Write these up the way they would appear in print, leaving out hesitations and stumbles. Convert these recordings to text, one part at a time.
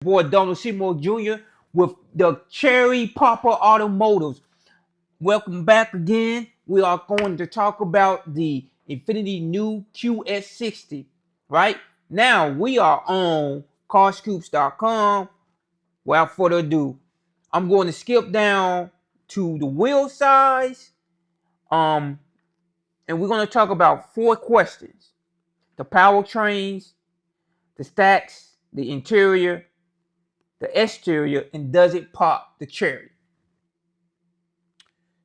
Boy Donald Seymour Jr. with the Cherry Popper Automotives. Welcome back again. We are going to talk about the Infiniti new Qs60. Right now, we are on carscoops.com. Without further ado, I'm going to skip down to the wheel size. And we're going to talk about 4 questions: the powertrains, the stats, the interior, the exterior, and does it pop the cherry?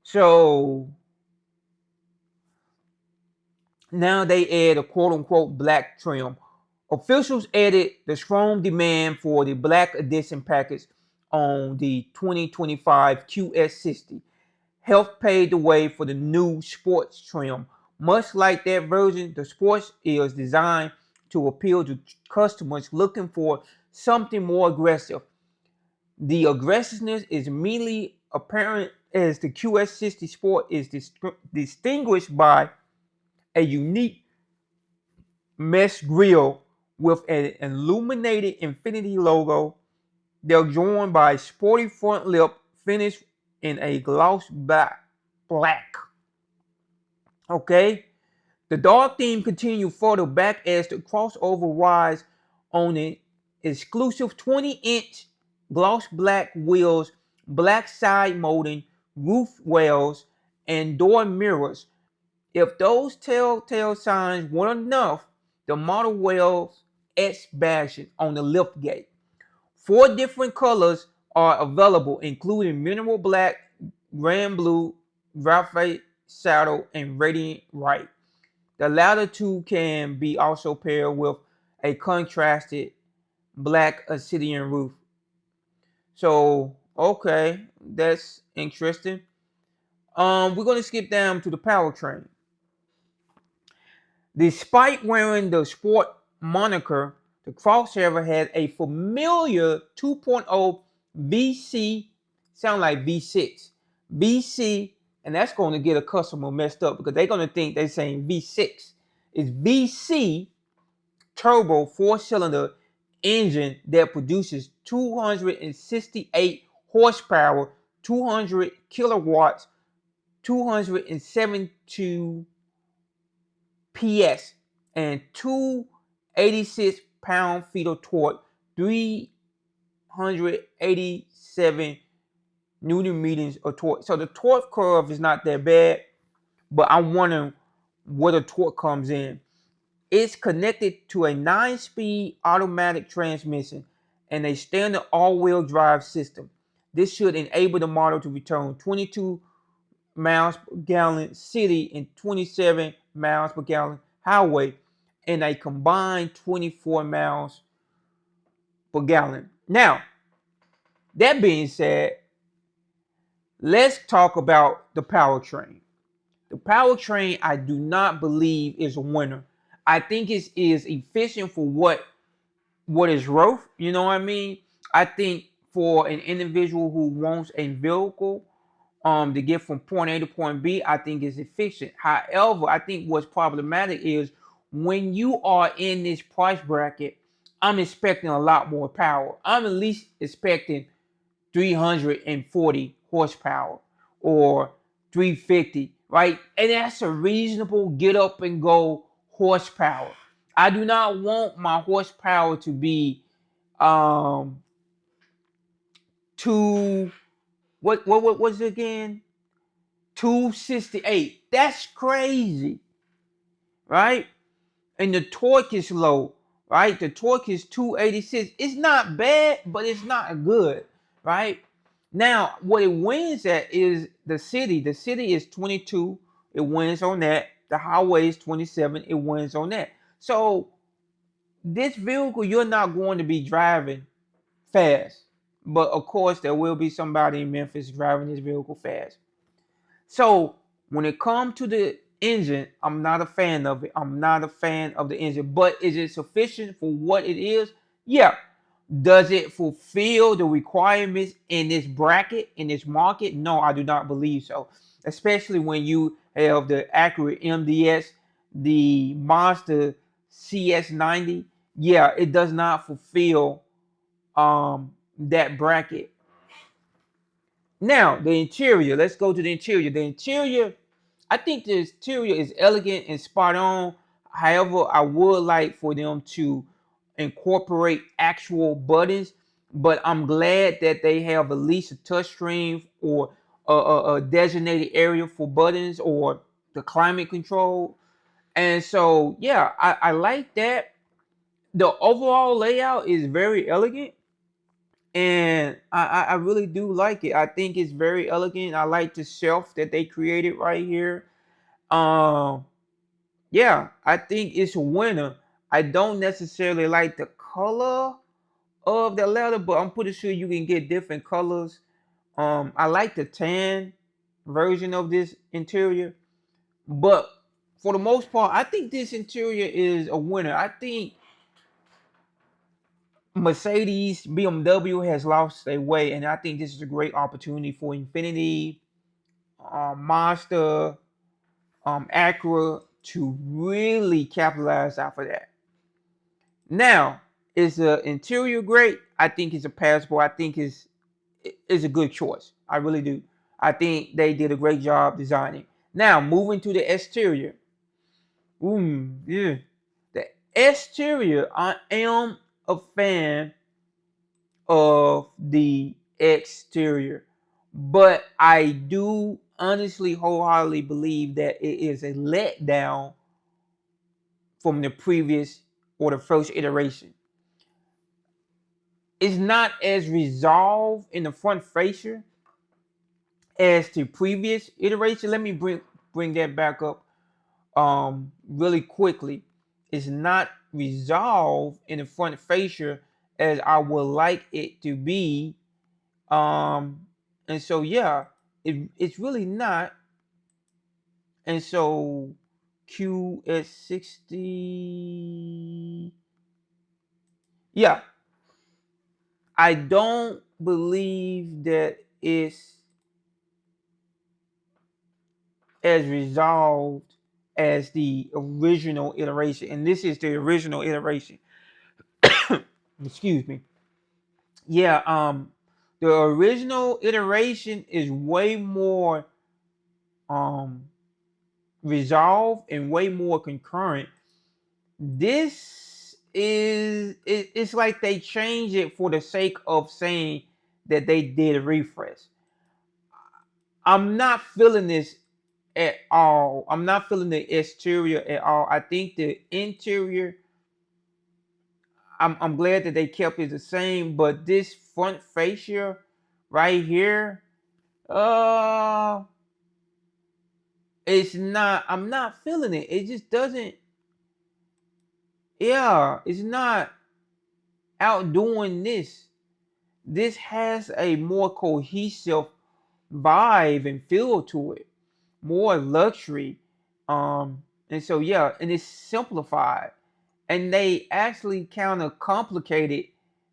So now they add a quote-unquote black trim. Officials added the strong demand for the black edition package on the 2025 Qs60. Helped pave the way for the new sports trim. Much like that version, the sports is designed to appeal to customers looking for something more aggressive. The aggressiveness is immediately apparent as the QS60 Sport is distinguished by a unique mesh grille with an illuminated Infiniti logo. They're joined by a sporty front lip finished in a gloss black. Okay? The dark theme continued further back as the crossover rides on an exclusive 20-inch gloss black wheels, black side molding, roof wells, and door mirrors. If those telltale signs weren't enough, the model wears etched badging on the lift gate. 4 different colors are available, including mineral black, grand blue, graphite saddle, and radiant white. The latter 2 can be also paired with a contrasted black obsidian roof. So, okay, that's interesting. We're going to skip down to the powertrain. Despite wearing the sport moniker, the crossover has a familiar 2.0 VC, sound like V6, VC, and that's going to get a customer messed up because they're going to think they're saying V6. It's VC turbo 4-cylinder engine that produces 268 horsepower, 200 kilowatts, 272 PS, and 286 pound-feet of torque, 387 newton meters of torque. So the torque curve is not that bad, but I'm wondering where the torque comes in. It's connected to a 9-speed automatic transmission and a standard all-wheel drive system. This should enable the model to return 22 miles per gallon city and 27 miles per gallon highway, and a combined 24 miles per gallon. Now, that being said, let's talk about the powertrain. The powertrain, I do not believe is a winner. I think it is efficient for what is worth. You know what I mean? I think for an individual who wants a vehicle to get from point A to point B, I think it's efficient. However, I think what's problematic is when you are in this price bracket, I'm expecting a lot more power. I'm at least expecting 340 horsepower or 350, right? And that's a reasonable get up and go horsepower. I do not want my horsepower to be two, what was it again? 268. That's crazy, right? And the torque is low, right? The torque is 286. It's not bad, but it's not good, right? Now, what it wins at is the city. The city is 22. It wins on that. The highway is 27. It wins on that. So this vehicle, you're not going to be driving fast. But of course, there will be somebody in Memphis driving this vehicle fast. So when it comes to the engine, I'm not a fan of it. I'm not a fan of the engine. But is it sufficient for what it is? Yeah. Does it fulfill the requirements in this bracket, in this market? No, I do not believe so. Especially when you have the Acura MDS, the Mazda CS90. Yeah, it does not fulfill that bracket. Now the interior. Let's go to the interior. The interior, I think the interior is elegant and spot on. However, I would like for them to incorporate actual buttons, but I'm glad that they have at least a touch screen or a designated area for buttons or the climate control. And so, yeah, I like that. The overall layout is very elegant, and I really do like it. I think it's very elegant. I like the shelf that they created right here. Um, yeah, I think it's a winner. I don't necessarily like the color of the leather, but I'm pretty sure you can get different colors. I like the tan version of this interior, but for the most part, I think this interior is a winner. I think Mercedes, BMW has lost their way, and I think this is a great opportunity for Infiniti, Mazda, Acura to really capitalize off of that. Now, is the interior great? I think it's a passable. I think it's a good choice. I really do. I think they did a great job designing. Now, moving to the exterior. Yeah. The exterior, I am a fan of the exterior, but I do honestly wholeheartedly believe that it is a letdown from the previous or the first iteration. It's not as resolved in the front fascia as the previous iteration. Let me bring that back up really quickly. It's not resolved in the front fascia as I would like it to be. And so yeah, it's really not. And so Qx60, yeah, I don't believe that it's as resolved as the original iteration. And this is the original iteration. Excuse me. Yeah, the original iteration is way more um resolved and way more concurrent. This is it's like they changed it for the sake of saying that they did a refresh. I'm not feeling this at all. I'm not feeling the exterior at all. I think the interior, I'm glad that they kept it the same, but this front fascia right here, uh it's not, I'm not feeling it. It just doesn't, yeah, it's not outdoing this. This has a more cohesive vibe and feel to it, more luxury. And so yeah, and it's simplified. And they actually kind of complicated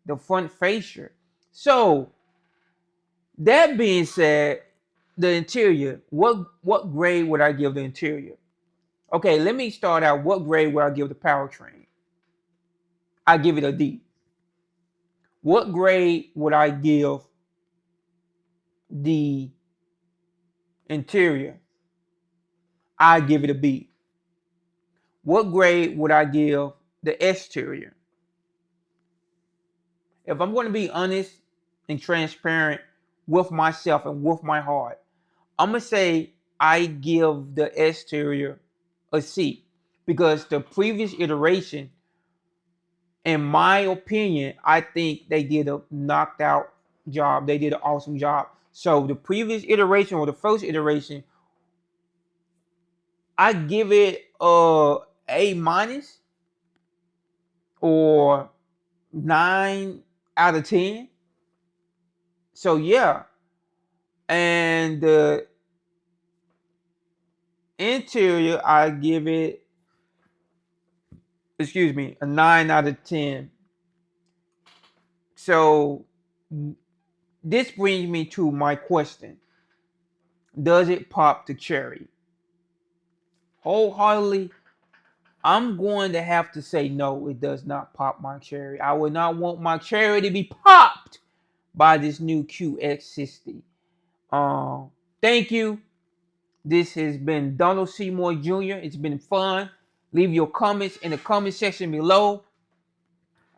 the front fascia. So that being said, the interior, what grade would I give the interior? Okay, let me start out. What grade would I give the powertrain? I give it a D. What grade would I give the interior? I give it a B. What grade would I give the exterior? If I'm going to be honest and transparent with myself and with my heart, I'm going to say I give the exterior a C, because the previous iteration, in my opinion, I think they did a knocked out job. They did an awesome job. So the previous iteration or the first iteration, I give it A minus or 9 out of 10. So yeah, and the interior, I give it, excuse me, a 9 out of 10. So this brings me to my question: does it pop the cherry? Wholeheartedly, I'm going to have to say no, it does not pop my cherry. I would not want my cherry to be popped by this new Qx60. Thank you. This has been Donald Seymour Jr. It's been fun. Leave your comments in the comment section below.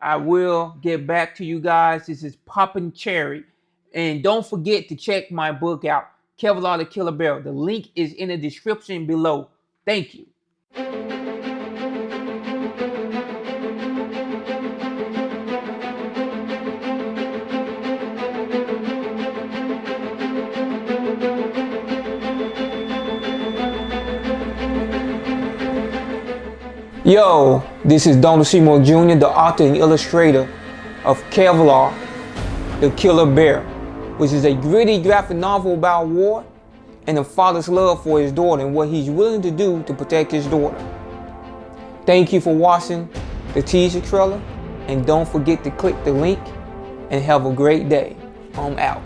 I will get back to you guys. This is Poppin' Cherry. And don't forget to check my book out, Kevlar the Killer Bear. The link is in the description below. Thank you. Yo, this is Donald Seymour Jr., the author and illustrator of Kevlar, the Killer Bear, which is a gritty graphic novel about war and a father's love for his daughter and what he's willing to do to protect his daughter. Thank you for watching the teaser trailer, and don't forget to click the link, and have a great day. I'm out.